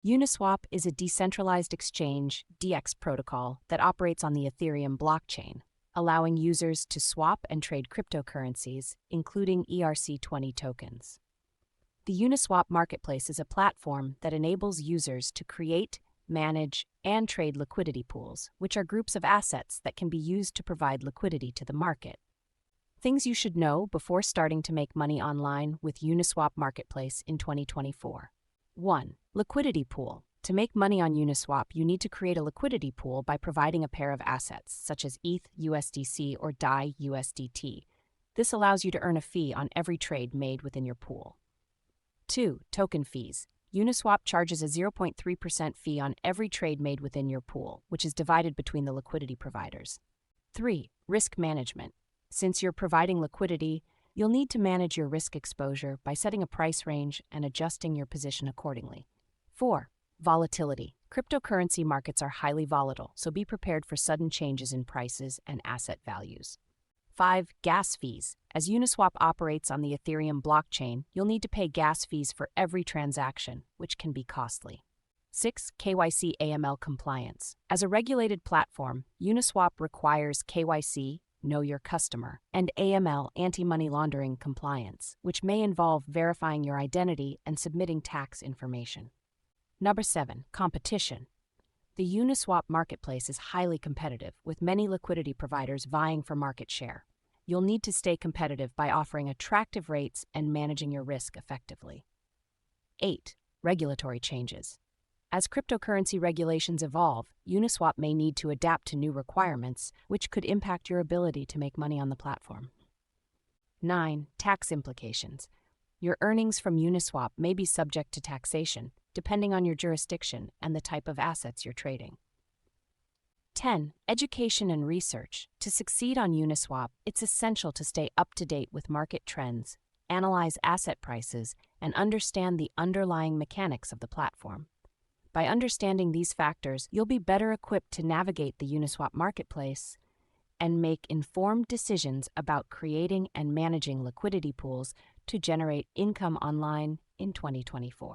Uniswap is a decentralized exchange (DX) protocol that operates on the Ethereum blockchain, allowing users to swap and trade cryptocurrencies, including ERC20 tokens. The Uniswap marketplace is a platform that enables users to create, manage, and trade liquidity pools, which are groups of assets that can be used to provide liquidity to the market. Things you should know before starting to make money online with Uniswap Marketplace in 2024. 1. Liquidity pool. To make money on Uniswap, you need to create a liquidity pool by providing a pair of assets, such as ETH, USDC, or DAI USDT. This allows you to earn a fee on every trade made within your pool. 2. Token fees. Uniswap charges a 0.3% fee on every trade made within your pool, which is divided between the liquidity providers. 3. Risk management. Since you're providing liquidity, you'll need to manage your risk exposure by setting a price range and adjusting your position accordingly. 4. Volatility. Cryptocurrency markets are highly volatile, so be prepared for sudden changes in prices and asset values. 5. Gas fees. As Uniswap operates on the Ethereum blockchain, you'll need to pay gas fees for every transaction, which can be costly. 6. KYC AML compliance. As a regulated platform, Uniswap requires KYC, Know Your Customer, and AML anti-money laundering compliance, which may involve verifying your identity and submitting tax information. Number 7. Competition. The Uniswap marketplace is highly competitive, with many liquidity providers vying for market share. You'll need to stay competitive by offering attractive rates and managing your risk effectively. 8. Regulatory changes. As cryptocurrency regulations evolve, Uniswap may need to adapt to new requirements, which could impact your ability to make money on the platform. 9. Tax implications. Your earnings from Uniswap may be subject to taxation, depending on your jurisdiction and the type of assets you're trading. 10. Education and research. To succeed on Uniswap, it's essential to stay up to date with market trends, analyze asset prices, and understand the underlying mechanics of the platform. By understanding these factors, you'll be better equipped to navigate the Uniswap marketplace and make informed decisions about creating and managing liquidity pools to generate income online in 2024.